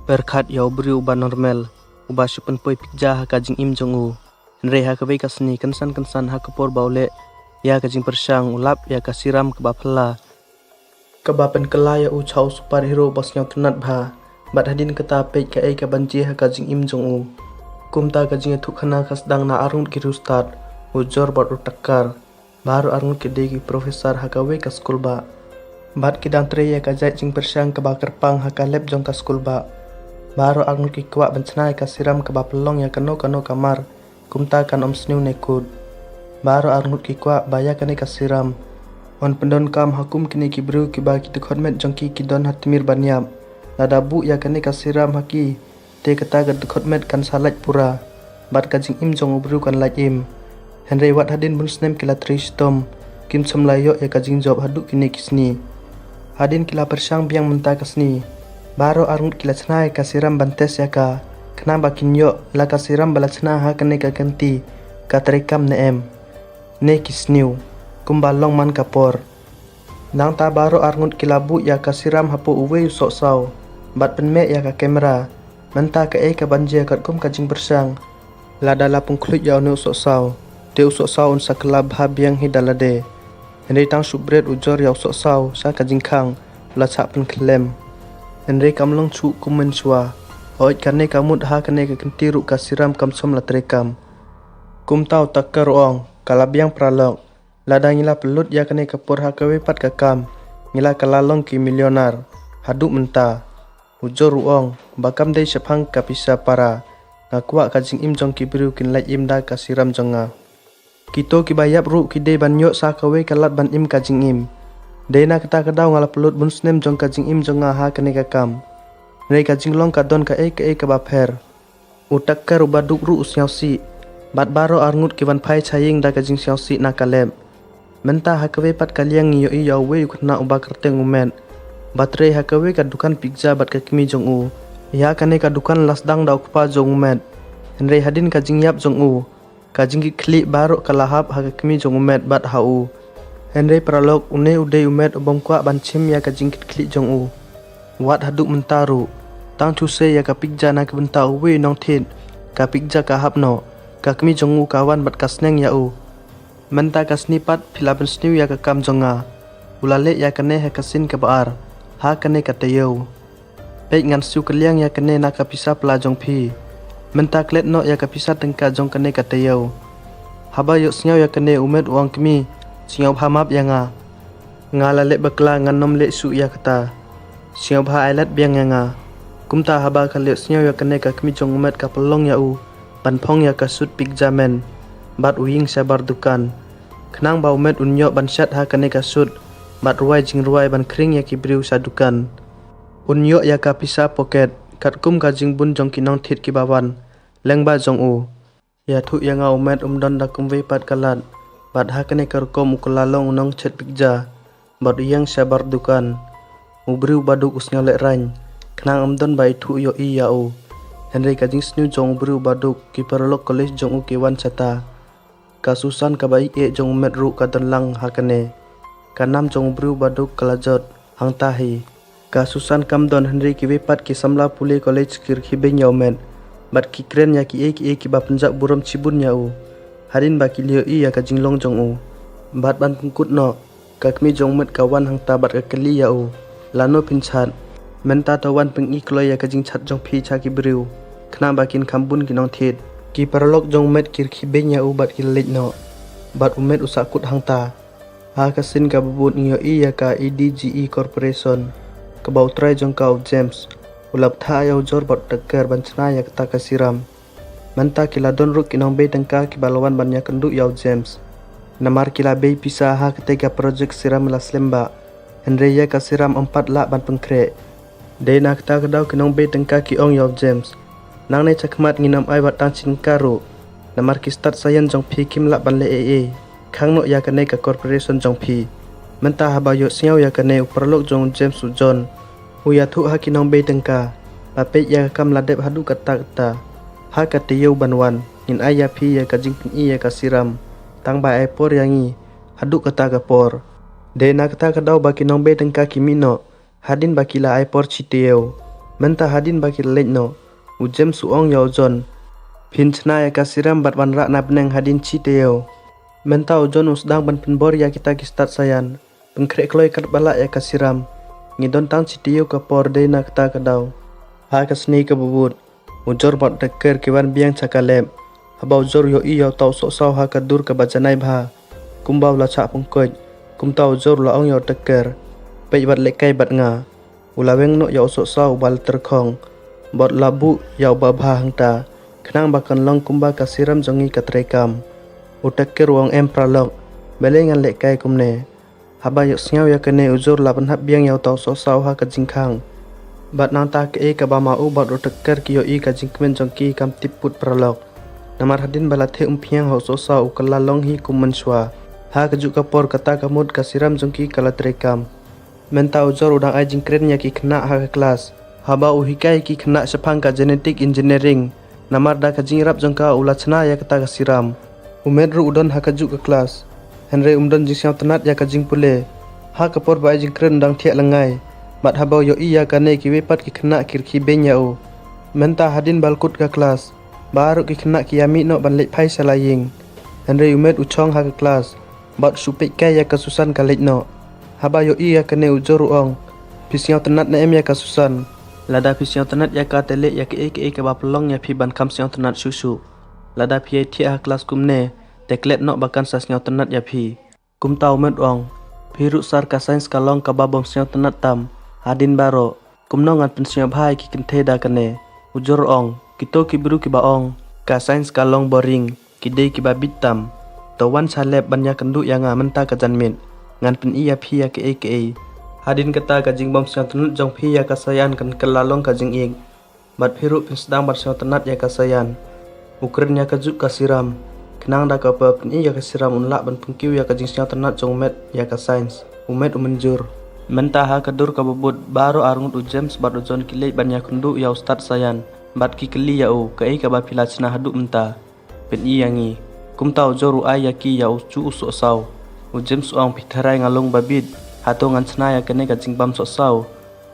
Berkat yau beri ubah normal, ubah syupen poi pikja ha kajing im jong u. Nre ha kabai kasni kensan ha kapor baule, ya kajing persang ulap ya kasiram kebapela. Kebapen kela ya u chau superhero bos nyau tenat bha, bat hadin kata pej ka ei ka banji ha kajing im jong u. Kumta kajing thuk khana kasdang na arung ki rustad, ujor bat utakar, baru arung ki degi profesor ha kawe ka skul ba. Bat kidang tre ya kajai jing persang kebakar pang ha ka lep jong ka skul ba. Baru arung ki kuat bencenai ka siram ke bapelong ya kano kamar, kumta kan om sniu nekut. Baru arung ki kuat baya kane ka siram. On pendon kam hakum kini ki bru ki ba ki dekhotmet jongki ki don hatimir banyam. Lada bu ya kane ka siram haki, te kata ga dekhotmet kan salaj pura. Bat kajing im jong bru kan laj im. Henry wat hadin bun snem kila tristom, kim somlayo ya kajing job haduk kini kisni. Hadin kila persang biang mentah kasni. Baru arung kila cenai kasiram bantes ya ka. Kenapa kinyo la kasiram bala cenai ha kene ka ganti ka terekam neem. Ne kisniu kumbalong man kapor. Nang ta baru arung kila bu ya kasiram hapo uwe usok saw. Bat penme ya ka kamera. Mentah ka ka banje kat kum kajing bersang. Lada lapung klut ya ne usok saw. Te usok saw unsa kelab ha biang hidalade. Henry tang subret ujor ya usok saw sa kajing kang la chap pen klem. Henry kamlong chu kumen chua. Hoit kane kamut ha kane ka kentiru kasiram kamsom la terekam. Kum tau takkar ong kalabiang pralok. Ladang ngila pelut ya kane kapur ha kawe pat kakam. Ngila kalalong ki milionar. Haduk menta. Ujor ruong bakam dei sepang kapisa para. Ngakwa kajing im jong ki biru kin lai im da kasiram jonga. Kito ki bayap ru ki dei banyo sa kawe kalat ban im kajing im. Dena kata kadau ngala pelut bun snem jong kajing im jong ha kane kakam. Nai kajing long kadon ka ka bapher. Utakkar ubaduk ru usyau si. Bat baro arngut kiwan pai chaying da kajing syau si na kalem. Menta ha kawe pat kaliang ngiyo i yau we ukna uba kerteng umet. Batre ha kawe ka dukan pizza bat ka kimi jong u. Ya kane ka dukan lasdang da ukpa jong umet. Henry hadin kajing yap jong u. Kajing ki klik baro kalahap ha ka kimi jong umet bat ha u. Henry pralok une ude umet ubong kwa bancim ya kajing klik jong u. Wat haduk mentaru. Tang chuse ya ka pigja na ka benta uwe nong tit. Ka pigja ka hapno. Ka kami jong u kawan bat kasneng ya u. Menta kasnipat pilaben sniu ya ka kam jonga. Ulale ya kane ha kasin ka baar. Ha kane ka tayau. Pek ngan siu kaliang ya kane na ka pisa pela jong pi. Menta klet no ya ka pisa tengka jong kane ka tayau. Haba yok snyau ya kane umet uang kami. Singau hamap ya nga. Nga lalek bakla ngan nom lek su ya kata. Singau ha ailat biang ya nga. Kumta haba kaliok singau ya kane ka kami jong umet ka pelong ya u. Banpong ya ka sud pik jamen. Bat uying sabar dukan. Kenang bau umet unyo ban syat ha kane ka sud. Bat ruai jing ruai ban kering ya ki briu sadukan. Unyo ya ka pisa poket. Kat kum ka jing bun jong kinong tit ki bawan. Leng ba jong u. Ya thuk ya nga umet umdon da kumwe pat kalat. Bat ha kane karkom ukulalong nong chet pikja. Bat uyang sabar dukan. Ubriu baduk usnyo lek rany. Kenang umdon ba itu yo i ya u. Henry kajing snu jong ubriu baduk ki perlok kolej jong u kiwan sata. Kasusan kabai jong umet ru kadon lang ha kane. Kanam jong ubriu baduk kalajot hang tahi. Kasusan kamdon Henry ki wepat ki samla pule kolej kir khibeng ya umet. Bat ki kren ya ki ba penjak buram cibun ya u. Harin baki liyo i ya kajing long jong u. Bat ban pungkut no. Kakmi jong met kawan hang tabat ka keli ya u. Lano pinchat. Menta tawan peng i kloy ya kajing chat jong pi cha ki beriu. Kena bakin kambun kinong tit. Ki paralok jong met kir khibeng ya u bat ki lej no. Bat umet usakut hang ta. Ha kasin ka bubut ngiyo i ya ka EDGE Corporation. Kabau try jong kau James. Ulap tha ya ujor bat tegar bancana ya kata kasiram. Menta kila don ruk kinong bay tengka ki balawan banyak kenduk yau James. Namar kila bay pisah ha ketika projek siram las lemba. Henry ya ka siram 4 lak ban pengkrek. Day na kata kedau kinong bay tengka ki ong yau James. Nang ne cakmat nginam ai wat tang chin karu. Namar ki start sayan jong pi kim lak ban le ee. Kang no ya kane ka corporation jong pi. Menta haba yo siau ya kane uperlok jong James ujon. Uya thu ha kinong bay tengka. Papet ya kam ladep hadu kata. Ha kata yau banwan, in ayah pi ya kajing ping iya kasiram. Tang ba aipor yangi, haduk kata kapor. De na kata kadau baki nong be tengka kimino, hadin baki la aipor citeo. Menta hadin baki lejno ujem suong yau jon phin chna ya kasiram bat ban rak na beneng hadin chiteo. Menta ujon usdang ban penbor ya kita kistat sayan pengkrek kloi kat balak ya kasiram ngidon tang chiteo ke por de na kata kadau ha kasni ke bubut ujor bat deker kiwan biang cakalep habau jor yo i yau tau sok sau ha kadur ke bajanai bha kumbau la chak pungkoj kumtau jor la ong yau deker pej bat lekai bat nga ulaweng no yau sok sau bal terkhong bot labu yau babha hangta kenang bakan long kumba kasiram jongi katrekam uteker ruang pralok belengan lekai kumne haba yok sngau ya kene ujur laban hab biang yau tau sok sau ha kajingkhang bat nang ta ke ka ba mau bat uteker ki yo i kajingkmen jongki kam tiput pralok namar hadin balathe umpiang ho sok sau kala long hi kumanswa ha kajuk kapor kata kamut kasiram jongki kalatrekam menta ujur udang ai jingkren ya ki kena ha kelas haba uhikai ki kena sepang ka genetic engineering namar da kajing rap jongka ulachna ya kata kasiram umedru udon ha kajuk ke kelas henry umdon jing siang tenat ya kajing pule ha kapor ba jingkren dang thiak lengai bat habau yo iya kane ki wepat ki kena kirki benya o menta hadin balkut ke kelas baru ki kena ki yami no ban lek phai salaying henry umed uchong ha ke kelas bat supik kai ya kasusan kalek no haba yo iya kane ujur uong pisiang tenat na em ya kasusan lada pisiang tenat ya ka tele ya ke ba pelong ya pi ban kam siang tenat susu lada pi thia kelas kumne teklet no bakan sa siang tenat ya pi kum tau met ong piru sar ka sains kalong ka babom siang tenat tam hadin baro kumno ngan pensiang bhai ki kenthe da kane ujur ong kito ki biru ki baong ka sains kalong boring kidei ki ba bitam tawan salep banya kendu yang menta ka janmin ngan pen iya phi ya ke hadin kata kajing bom siang tenat jong phi ya kasayan kan kelalong kajing ik bat piru pin sedang bar siang tenat ya kasayan ukrnya kajuk kasiram kenang da ka pa pen iya kasiram unlak ban pengkiu ya kajing siang tenat jong met ya ka sains umet umenjur menta ha kadur ka bubut baro arngut ujem sebat ujon kilei banya kundu ya ustad sayan bat ki keli ya u ka ba pilachna hadu menta pen iyangi kumtau joru ay ya ki ya ucu usuk sau ujem suang pitharai ngalong babid hato ngan chna ya kene ka jingbam sok sau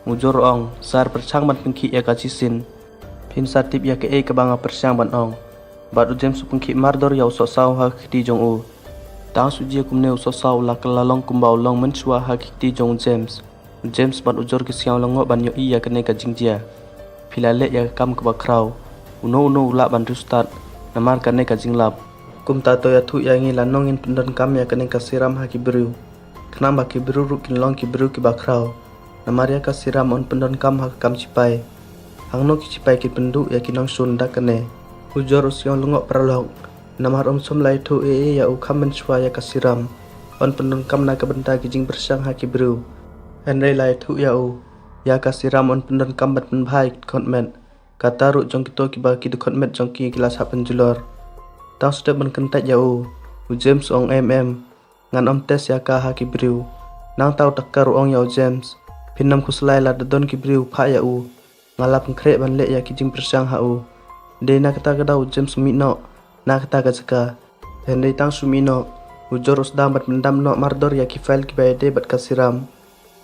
ujur ong sar perchang ban pengki ya ka chisin pin satip ya ke ka banga perchang ban ong bat ujem su pengki mardor ya usuk sau ha khiti jong u tang sujie kumne usuk sau la kelalong kumbau long mensua ha khiti jong James bat ujur ki siang longo ban yo iya kene ka jingjia pilale ya kam ka bakrau uno ula ban rustat namar kane ka jinglap kum tato ya thu ya ngi lanong in pendan kam ya kene ka siram ha ki biru kenam ba ki biru ru kin long ki biru ki bakrau namar ya ka siram on pendan kam ha kam cipai hangno ki cipai ki pendu ya ki nong sun da kene ujur siang longo pralok namar som lai thu ya u kam mensua ya ka siram on pendan kam na ka benta ki jing bersang ha ki biru Henry lai thu ya u ya kasiram on pendan kambat pen bhai kontmet kata ru jong kito ki ba ki kontmet jong ki kelas ha penjulor tang sudah ban kentat ya u James ong ngan om tes ya ka ha ki briu nang tau takar ong ya James pinam kuslai la dadon ki briu pha ya u ngalap ngkre ban le ya ki jing persang ha u de na kata kadau James mino na kata ka jaka Henry tang sumino ujor usdam bat mendam no mardor ya ki file ki ba de bat kasiram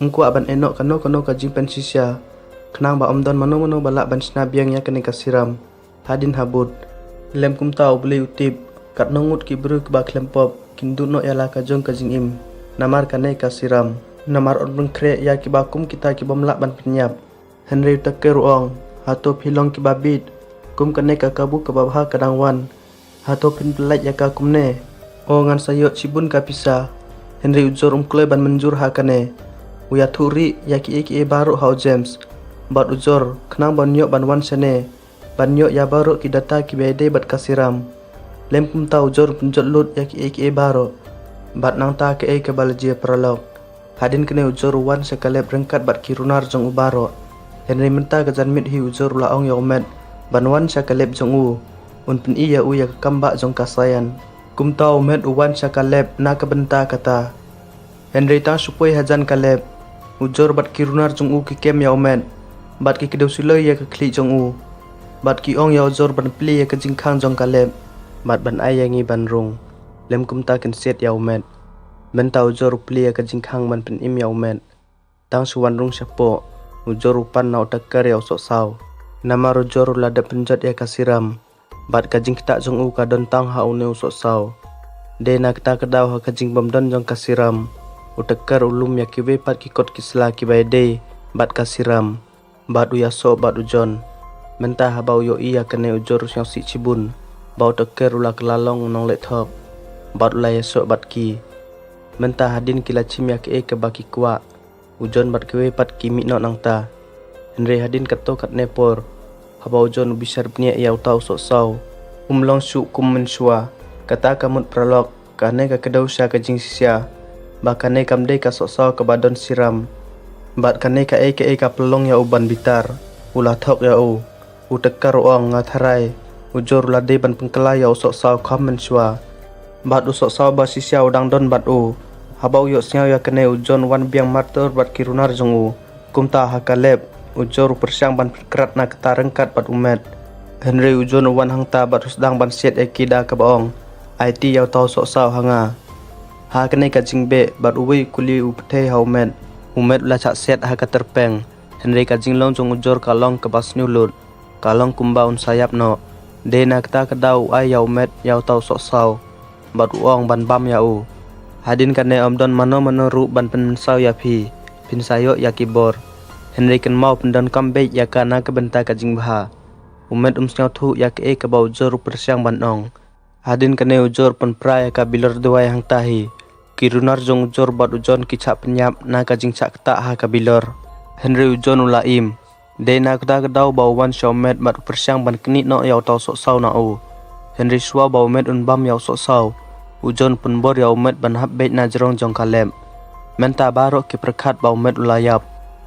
Engku aban enok kano ka jing pensisya kenang ba omdon mano balak ban sna biang ya kene kasiram hadin habut lem kum tau beli utip kat nongut ki bru ki ba klempop kindu no yala ka jong ka jing im namar kane kasiram namar on bengkre ya ki ba kum kita ki bomlak ban penyap Henry taker ong hato pilong ki babit kum kane ka kabu ka babha kadangwan hato pin pelat ya ka kumne o ngan sayot sibun ka pisa Henry ujor kloi ban menjur ha kane uya thuri ya ki baru hau James bat ujor kenang ban yok ban wan sene ban yok ya baru ki data ki bede bat kasiram lem kum tau ujor penjot lut ya ki baru bat nang ta ke balje pralok hadin kene ujor wan sekale berengkat bat ki runar jong ubaro Henry menta gajan mit hi ujor la ong yomet ban wan sekale jong u un pen iya u ya kamba jong kasayan kum tau met uwan sekale na ka benta kata Henry tang supoi hajan kaleb ujor bat ki runar jong u ki kem ya omen bat ki kedau siloi ya ke kli jong u bat ki ong ya ujor ban pli ya ke jingkhang jong kaleb bat ban ai ya ngi ban rung lem kum ta ken set ya omen men ta ujor pli ya ke jingkhang ban pen im ya omen tang suwan rung sapo ujor upan na utakar ya usok saw. Nama ujor ulada penjat ya kasiram. Bat kajing kita jong u kadon tang ha une usok saw. De na kita kedaw ha kajing bamdon jong kasiram. Utakar ulum ya kiwe pat kikot kisla kibai de bat kasiram. Bat uyaso bat ujon. Mentah ha bau yo iya kene ujor yang si cibun. Bau takar ula kelalong nong let thok. Bat ula yaso bat ki. Mentah hadin kila cim ya ke baki kuak. Ujon bat kiwe pat kimi no nang ta. Henry hadin kato kat nepor. Haba ujon ubisar pnia ya utau sok saw. Umlong su kum mensua. Kata kamut pralok. Kane ka kedau sya kajing sisya. Bakane kamde ka sok saw ke badon siram. Bat kane ka ka pelong ya uban bitar. Ulah thok ya u. Utekar uang ngatharai. Ujor ulade ban pengkelai ya usok saw kam mensua. Bat usok saw ba sisya udang don bat u. Habau yok siaw ya kene ujon wan biang martor bat kirunar jong u. Kumta hakalep. Ujor persyang ban kerat na keta rengkat bat umet. Henry ujon wan hangta bat husdang ban siet ekida ke baong. IT yau tau sok saw hanga. Ha kene kajing be bat uwi kuli upete ha umet. Umet ula cak set ha katerpeng. Henry kajing long jong ujor kalong ke bas nyulut. Kalong kumbaun sayap no. De na keta kedau ai ya umet yau tau sok saw. Bat uong ban bam ya u. Hadin kane omdon mano ru ban pensaw ya pi. Pinsayo ya kibor. Henry kan mau pendan kambek ya kana ke benta kajing baha. Umet snyau thu ya ke bau ujor persyang ban ong. Hadin kane ujor pen pra ya ka bilar dua yang tahi. Kirunar jong ujor bat ujon kicak penyap na kajing cak ketak ha ka bilar. Henry ujon ulaim. De na keda kedau bau wan syomet bat persyang ban kenit no yau tau sok saw na u. Henry swa bau met bam yau sok saw. Ujon penbor ya umet ban habbet na jerong jong kalem. Menta barok ki perkat bau met ulayap.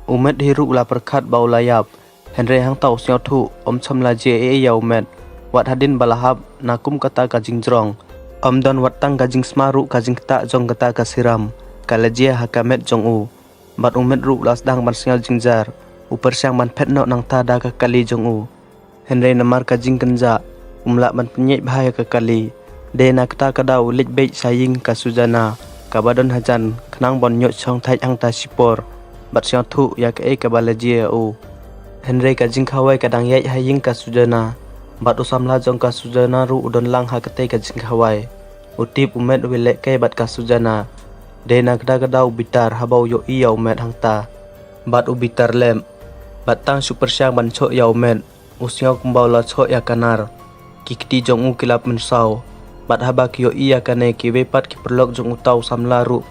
Umet hiru ula perkat bau layap. Henry hang tau snyau thu cham la je ya umet. Wat hadin balahap nakum kata kajing jerong. Don wat tang kajing smaru kajing keta jong kata kasiram. Kala je hakamet jong u. Bat umet ru ula sedang ban snyau jingjar. Upersyang ban pet no nang tada ka kali jong u. Henry namar kajing kenja. Umlak ban penyek bahaya ka kali. De na keta kadau lik beit saying ka sujana. Kabadon hajan kenang bon nyot chong thai ang ta sipor. Bat snyau thu ya ke balaji u. Henry kajing khawai kadang yai haying ka sujana. Bat usam la jong ka sujana ru udon lang ha kete kajing khawai. Utip umet wilek ke bat ka sujana. De na keda kadau bitar habau yo iya umet hangta. Bat ubitar lem. Bat tang super syang ban chok ya umet. Usnyau kumbau la chok ya kanar. Kikti jong u kilap mensaw. Bat haba ki yo iya kane ki wepat ki perlok jong utau samla ru.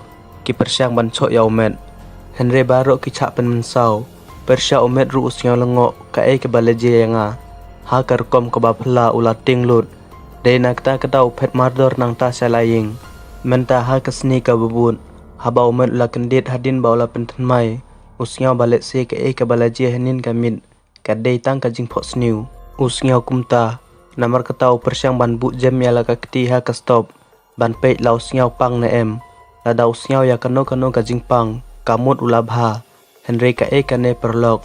Ki persyang ban chok ya umet. Henry barok kicak pen mensaw. Persya umet ru usnyau lengok ka ke balaje yanga. Ha karkom ke bapla ula tinglut. De na keta kedau pet mardor nang ta salaying. Menta ha kesni ka bebun. Haba umet ula kendit hadin ba ula pentenmai. Usnyau balik se ke balaje henin kamit. Kadai tang kajing pok sniu. Usnyau kumta. Namar ketau persyang ban buk jam ya la ka keti ha ka stop. Ban peit la usnyau pang na em. Lada usnyau ya kano kajing pang. Kamut ula bha. Henry ka kane perlok.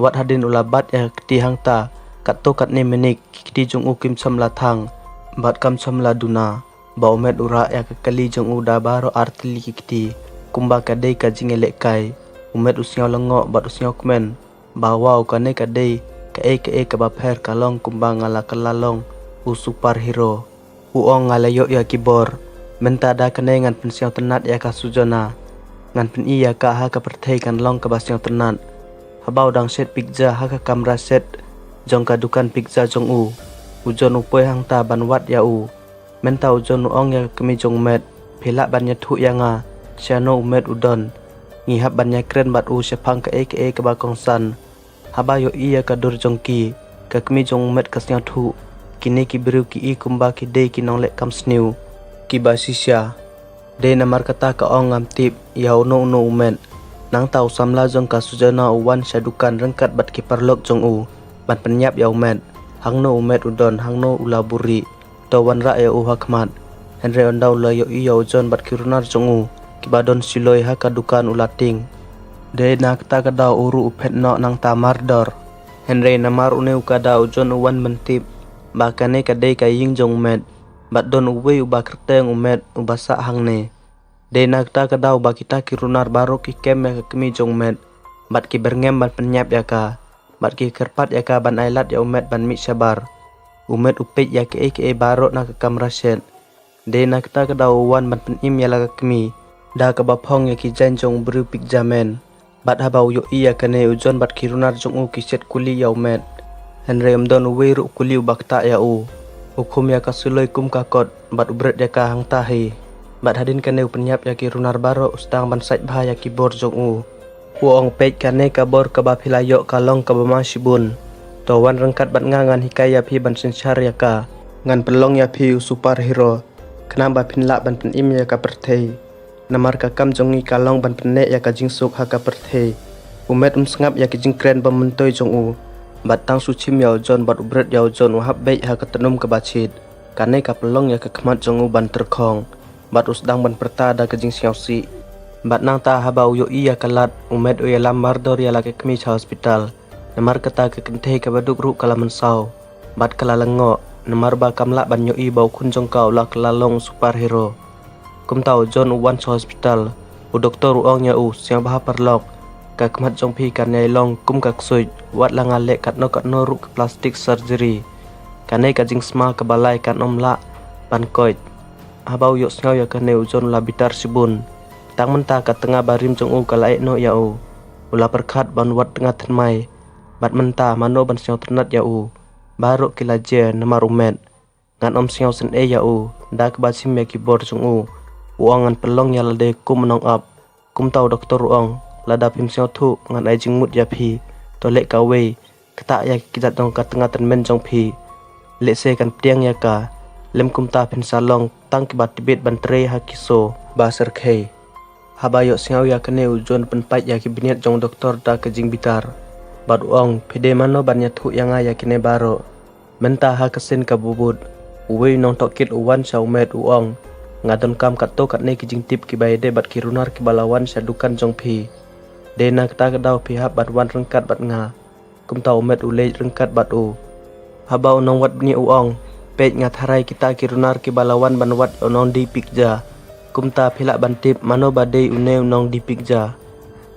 Wat hadin ula bat ya keti hangta. Kat to kat ne menik kiti jong u kim cham la thang. Bat kam cham la duna. Ba umet ura ya kali jong u da baro artili kiti. Kumba kadai kajing elek kai. Umet usnyau lengok bat usnyau kemen. Ba wow kane kadai ka bapher kalong kumba ngala kelalong. U superhero. Uong ngalayo ya kibor. Menta da kane ngan pensyau tenat ya ka sujana. Ngan pen iya ka ha ka perthai kan long ka basyang tenat. Habau dang set pizza ha ka kamera set jong ka dukan pizza jong u. Ujon upoi hang ta ban wat ya u. Menta ujon uong ya kemi jong met. Pelak ban thu ya nga. Siano umet udon. Ngihap ban ya kren bat u sepang ka ke bakong san. Haba yo iya ka dur jong ki. Ka kemi jong met ka snyau thu. Kini ki biru ki i kumba ki de ki nong lek kam sniu. Ki basisya. De namar kata ka ong ngam tip ya no umet. Nang tau samla jong ka sujana uwan syadukan rengkat bat ki perlok jong u. Ban penyap ya umet. Hang no umet udon hang no ulaburi. Tawan ra ya u hakmat. Henry ondau la yo iya ujon bat kirunar jong u. Ki badon siloi ha ka dukan ulating. De na kata kada uru upet no nang tamardor. Henry namar une ukada ujon uwan mentip. Bakane kadai kaying jong umet. Bat don uwe uba kerteng umet ubasa hang ne. De na kata kada uba kita kirunar barok ki kem ya kemi jong umet. Bat ki berngem ban penyap ya ka. Bat ki kerpat ya ka ban ailat ya umet ban mik syabar. Umet upik ya ke barok na ke kamrasyet. De na kita ke dawan ban penim ya laga kemi. Da ke bapong ya ki janjong berupik jamen. Bat habau yo iya kene ujon bat ki runar jong u ki set kuli ya umet. Henry amdon uwe ru kuli ubakta ya u. Hukum ya ka suloi kum kakot bat ubret ya ka hang tahi. Bat hadin kene penyap ya ki runar baro ustang ban sait bahaya ki bor jong u. Uong pej kane ka bor ka bapilayok kalong ka bamashibun. Tawan rengkat bat ngangan hikaya pi ban sensyar ya ka. Ngan pelong ya pi superhero. Kenapa pinlak ban penim ya ka pertei. Namar ka kam jongi kalong ban penek ya ka jingsuk ha ka pertei. Umet sengap ya ki jingkren pementoi jong u. Bat tang sucim ya ujon bat ubret ya ujon wahab baik ha ka tenum ka bacit. Kane ka pelong ya ka kemat jong u ban terkong. Bat usdang ban perta da ka jing siausi. Bat nang ta habau yo iya kalat umet uya lambar dor ya laki kemi cha hospital. Namar kata ke kenteh ka baduk ru kala mensau. Bat kala lengok namar ba kamla ban yo i bau kunjong kau la kelalong superhero. Kum tau John uwan cha hospital. U doktor uong ya u siang baha perlok. Ka kemat jong pi kan yai long kum ka ksuj wat la ngalek kat no ru ke plastik surgery. Kanai ka jing sma ke balai kan om la ban koit. Habau yok ngau ya kane ujon la bitar sibun. Tang menta ka tengah barim jong u kalai no ya u. Ula perkat ban wat tengah tenmai. Bat menta mano ban siang ternat ya u. Baru kila je namar umet. Ngan om siang sen ya u. Da ke basim ya keyboard jong u. Uang ngan pelong ya lade kum menong up. Kum tau doktor uang. Lada pim siang tu ngan ai jing mut ya pi. Tolek ka wei. Ketak ya kita dong ka tengah tenmen jong pi. Lek se kan tiang ya ka. Lem kum ta pin salong tang kibat tibet ban tre ha kiso. Basar kei. Habayok singau ya kene ujon penpat ya ki biniat jong doktor da ke jing bitar. Bat uang pede mano ban ya tu yang ya kene baro. Menta ha kesin ka bubut. Uwe nong tokit uwan sa umet uang. Ngadon kam kat to kat ne ki jing tip ki bayde bat ki runar ki balawan sa dukan jong pi. Dena kita kedau pihak bat wan rengkat bat nga. Kum tau umet ulej rengkat bat u. Habau nong wat bini uang. Pej ngat harai kita ki runar ki balawan ban wat onong di pikja. Kumta pilak bantip mano badai une unong di pikja.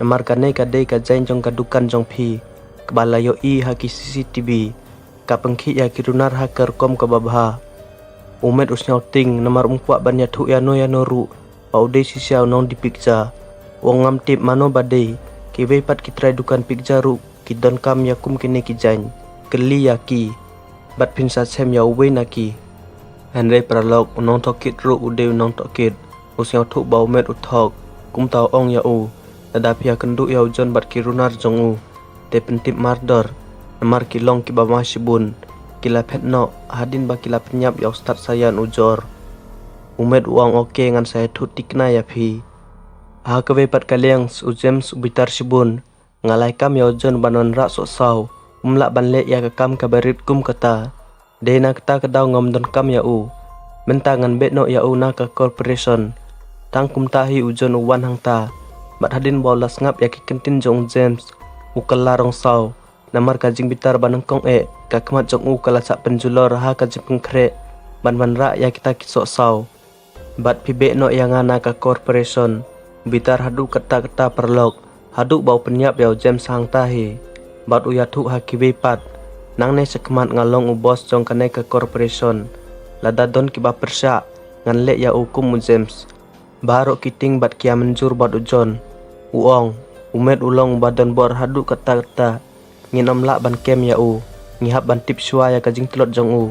Namar kane kadai ka jain jong kadukan jong pi. Kebala yo i haki CCTV. Ka pengki ya kirunar ha kerkom ke babha. Umet usnyau ting namar umpuak ban ya tu ya no ru. Paudai sisiau nong di pikja. Wong ngam tip mano badai. Ki wepat kitrai dukan pikja ru. Ki don kam ya kum kene ki jain. Keli ya ki. Bat pinsa sem ya uwe na ki. Henry pralok unong tokit ru ude unong tokit. Usiang tu bau met uthok. Kum tau ong ya u. Dada pia kenduk ya ujon bat kirunar jong u. Te pentip mardor. Namar kilong ki bama shibun. Kila pet no. Hadin ba kila penyap ya ustad sayan ujor. Umet uang oke ngan saya tu tikna ya pi. Ha kewe pat kaliang ujem subitar shibun. Ngalai kam ya ujon banon rak sok sau. Umlak ban lek ya kam kabarit kum kata. Dena kata kedau ngom don kam ya u. Mentangan bet no ya u na ka corporation. Tang kum tahi ujon uwan hang ta. Bat hadin bolas ngap ya ki kentin jong James. Ukala rong sau. Namar kajing bitar banengkong ka kemat jong u kala sak penjulor ha kajing pengkrek. Ban rak ya kita kisok sau. Bat pibe no yang ngana ka corporation. Bitar hadu kata-kata perlok. Hadu bau penyap ya James hang tahi. Bat uyatuk haki wepat. Nang ne sekemat ngalong u bos jong kane ka corporation. Lada don kiba persyak. Ngan lek ya ukum u James. Barok kiting bat kia menjur bat ujon. Uong, umet ulong badan bor hadu kata-kata. Nginom lak ban kem ya u. Ngihap ban tip syua ya kajing telot jong u.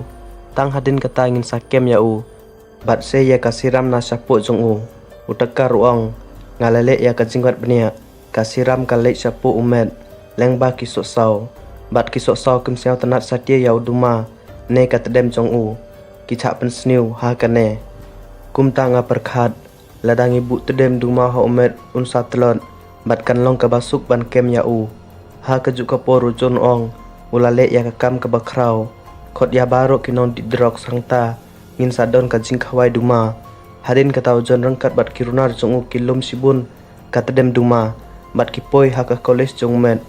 Tang hadin kata ingin sakem ya u. Bat se ya kasiram na syapuk jong u. Utekar uong. Ngalalek ya kajing wat benia. Kasiram kalek syapuk umet. Lengba kisok sau. Bat kisok sau kem siau tenat satya ya uduma. Ne katedem jong u. Kicak pensniu ha kane. Kum tanga perkhat. Ladang ibu tedem duma ha umet unsa telot. Bat kan long kabasuk ban kem ya u. Ha kejuk kaporu jon ong. Ulalek ya kakam kebakrau. Kot ya barok kinong didrok sangta. Ngin sadon kajing kawai duma. Hadin katau jon rengkat bat kirunar jong u kilum sibun. Katedem duma. Bat kipoi ha ka kolej jong umet.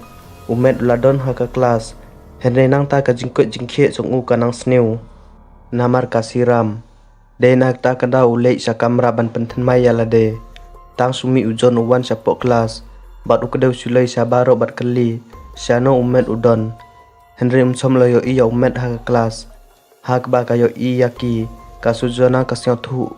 Umet uladon ha ka kelas. Henry nang ta kajing kot jingkhe jong u kanang sniu. Namar kasiram. Dena ta kada ulek sa kamera ban penten maya lade. Tang sumi ujon uwan sa pok kelas. bat ukadeu sulai sabaro bat keli syano umet udon Henry umsom loyo iya umet ha kelas hak ba kayo iya ki kasujona kasnya thu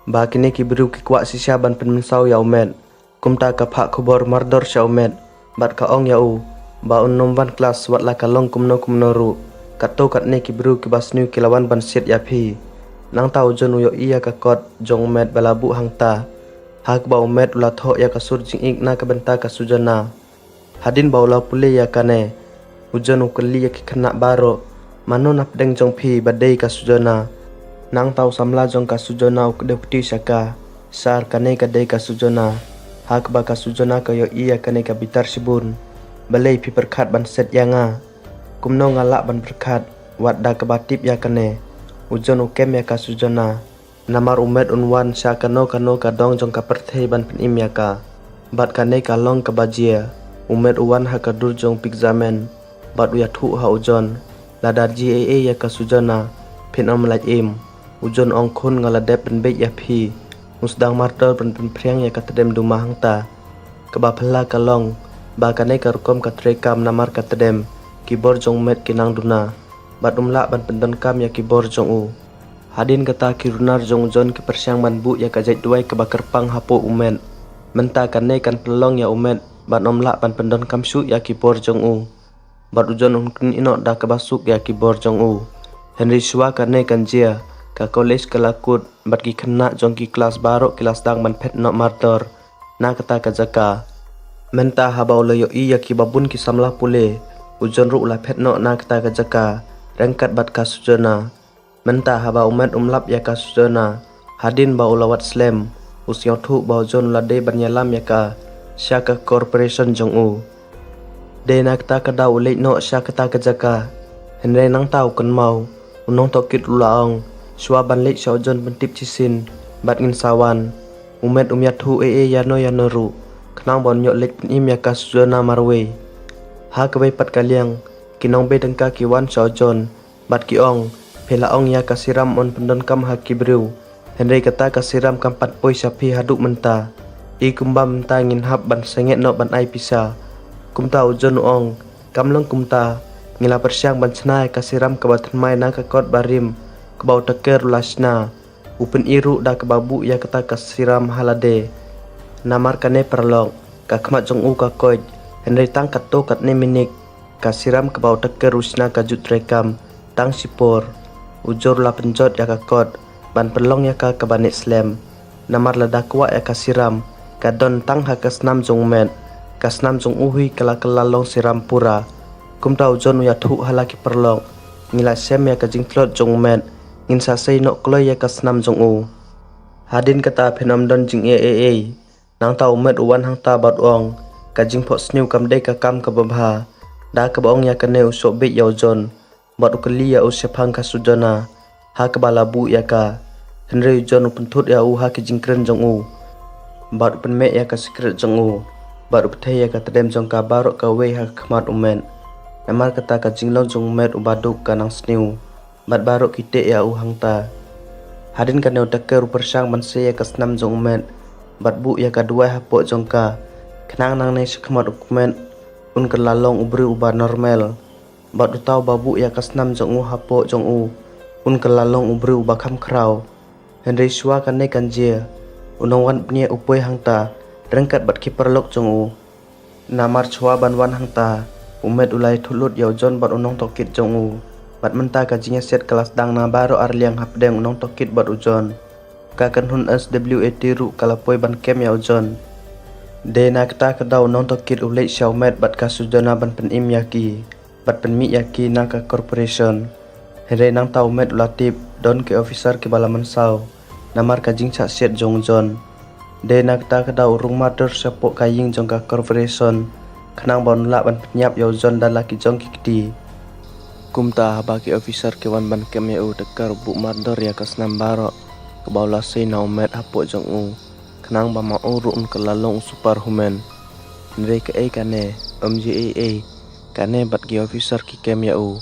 ba kini ki beru ki kwa sisya ban penmensau ya umet kumta ka phak khobor mardor sya umet bat ka ong ya u ba unom ban kelas wat la kalong kumno ru kato katne ki beru ki basnu ki lawan ban sit ya phi nang tau jon yo iya ka kot jong umet balabu hangta hak ba umet ula tho ya kasur jing ik na ka benta kasujona hadin baula pule ya kane ujon ukeli ya ki kena baro mano napdeng jong phi badai kasujona nang tau samla jong kasujona ukde puti syaka sar kane kadai kasujona hak ba kasujona kayo iya kane ka bitar sibun balai pi perkhat ban set yanga kumno ngalak ban perkhat wat da ka batip ya kane ujon ukem ya kasujona namar umet unwan sya kano kadong jong ka perthei ban penim ya ka bat kane kalong ka bajia umet uwan ha kadur jong pikzamen bat uya thu ha ujon ladar GAA ya kasujona pin om laj im ujon ong khun ngaladep pen bek ya phi musdang martor pen priang ya katedem dumah hangta kebapela kalong ba kane karkom katrekam namar katedem kibor jong met kinang duna bat umla ban pendon kam ya kibor jong u hadin kata kirunar jong jon ki persyang ban bu ya kajait duai kebakar pang hapo umet menta kane kan pelong ya umet bat omla ban pendon kam su ya kibor jong u bat ujon unkun ino da kebasuk ya kibor jong u Henry Shua kane kan jia ka college kalakut bat ki kena jong ki kelas barok kelas dang ban pet no martor na kata kajaka menta habau loyo iya ki babun ki samlah pule ujon ru ula pet no na kata kajaka rengkat bat kasujona menta haba umet umlap ya kasujona hadin ba ulawat slam usyong thu ba ujon lade banyalam ya ka syaka corporation jong u de na kata kada ulek no syaka kajaka henre nang tau kan mau unong tokit ulaong Shua ban lek sya ujon pentip cisin bat ngin sawan umet umyat hu yano ru kenang bon nyok lek penim ya kasujona marwe ha kawai pat kaliang kinong be dengka kiwan sya ujon bat ki ong pela ong ya kasiram on pendon kam ha kibriu Henry kata kasiram kam pat poi sapi haduk menta I kumba menta ngin hap ban senget no ban ai pisa kumta ujon ong kam long kumta ngila persyang ban senai kasiram kabatan mai na kakot barim kebau teker lasna upen iru da kebabu ya kata kasiram halade namar kane perlok kakmat jong u kakoj Henry tang kato katne minik kasiram kebau teker usna kajut rekam tang sipor ujur la penjot ya kakot ban perlong ya ka kebanik slam namar ladakwa ya kasiram kadon tang ha kasnam jong met kasnam jong uhui kala long siram pura kumta ujon ya thu halaki perlong ngila sem ya kajing klot jong met ngin sa sei no kloy ya kasnam jong u hadin kata phenom don jing nang ta umet uwan hang ta bat ong kajing pho sniu kam de ka kam ka babha da ka bong ya kane usok be ya ujon bat ukeli ya usepang kasujona ha ka balabu ya ka Henry ujon upenthut ya u ha ki jingkren jong u bat upen me ya ka secret jong u bat upthe ya ka tedem jong ka barok ka we ha khmat umen namar kata ka jinglong jong met ubaduk kanang sniu bat barok kite ya u hangta hadin kane uteker persang manse ya kasnam jong met bat bu ya ka dua hapo jong ka kenang nang ne khmat ukumen un kelalong ubri uba normal bat utau babu ya kasnam jong u hapo jong u un kelalong ubri uba kham krau Henry Shua kane kanjia unong wan pnia upoi hangta rengkat bat kiperlok jong u namar chua ban wan hangta umet ulai thulut ya ujon bat unong tokit jong u bat menta kajinya set kelas dang na baro arliang hapdeng unong tokit bat ujon kakan hun SWAT ru kalapoi ban kem ya ujon de na kata kadau unong tokit ulai syaumet bat kasujona ban penim yaki bat penmi yaki na ka corporation Henry nang tau met ulatip don ke officer ke balaman sau namar kajing cak set jong jon de na kata kadau urung mater sapok kaying jong ka corporation kenang bon la ban penyap ya ujon dan laki jong kikdi kumta bagi officer ke wan ban kem ya u tekar bu mardor ya kasnam barok ke baula sei na umet hapo jong u kenang ba ma urun kelalong superhuman Henry ke kane MJAA kane bat gi officer ki kem ya u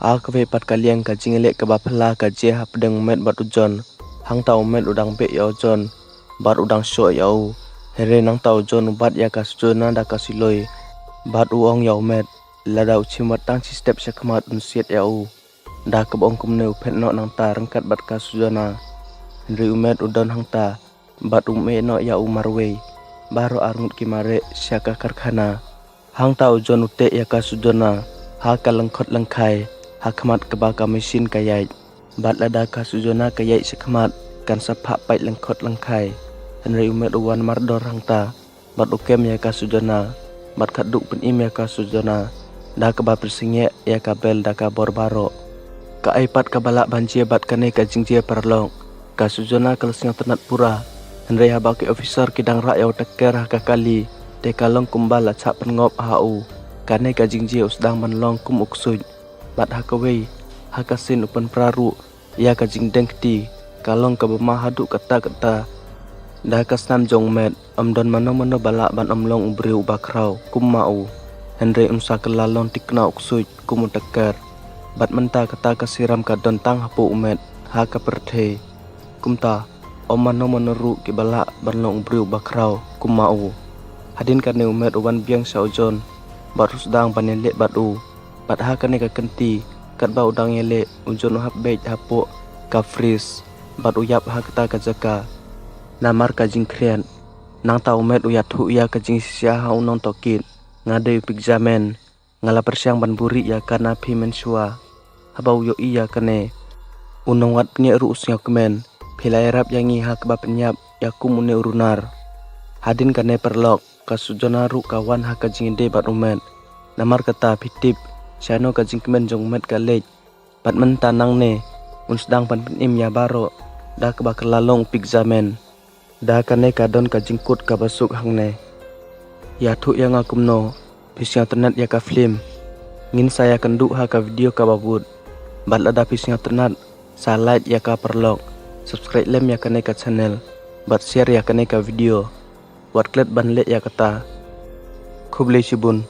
Akwe pat kaliang kajing elek ke bapela kaje hapdeng umet bat ujon hang ta umet udang be ya ujon bar udang syo ya u Here nang tau John ubat ya kasjona da kasiloi bat uong ya umet lada ucimat tang si step syakmat unsiat ya u da kebong kumne upet no nang ta rengkat bat kasjona Henry umet udon hang ta bat ume no ya umarwe baro arngut kimare syaka karkhana hang tau John ute ya kasjona ha kalengkot lengkai ha khamat kebaka mesin kayai bat lada kasjona kayai syakmat kan sapak pait lengkot lengkai Henry umet uwan mardor hang ta bat ukem ya kasjona bat kaduk penim ya kasjona da keba persingye ya kabel da kabor baro ka aipat kabalak banjir bat kane ka jingjia perlong kasjona kalsing tenat pura Henry habaki officer kidang rak yau teker ha kali te kalong kumbal la chap pengop hau kane ka jingjia usdang manlong kum uksuj bat hakawei hakasin upan praru ya ka jingdeng kti kalong ka bema haduk kata da kasnam jong met amdon mano balak ban omlong ubri ubakrau kum mau Henry unsa kelalon tikna uksuj kum teker bat menta kata kasiram ka don tang hapu umet ha ka perthe kumta omano ru ki balak ban long ubri ubakrau kum mau hadin kane umet uban biang saujon bat rusdang panelek batu bat ha kane ka kenti kat ba udang yele unjon hap bej hapu ka fris bat uyap ha kata ka jaka namar ka jingkrian nang tau met uyat hu ya ka jing sia ha unong tokit ngade pigjamen ngala persiang ban buri ya kana phi mensua habau yo iya kane unong wat pnya ru usnya kemen philai rap yangi ha ka penyap ya kumune urunar hadin kane perlok kasujona ru kawan ha ka jingde bat umet namar kata pitip syano ka jingkemen jong met ka lej bat mentanang ne unsdang pan penim ya baro da ka bakelalong pigjamen da kane kadon ka jingkut ka basuk hangne ya thu yang akumno pisang ternet ya ka film ngin saya kendu ha ka video ka babut bat lada pisang ternet sa like ya ka perlok subscribe lem ya kane ka channel bat share ya kane ka video wat klet ban le ya kata khuble sibun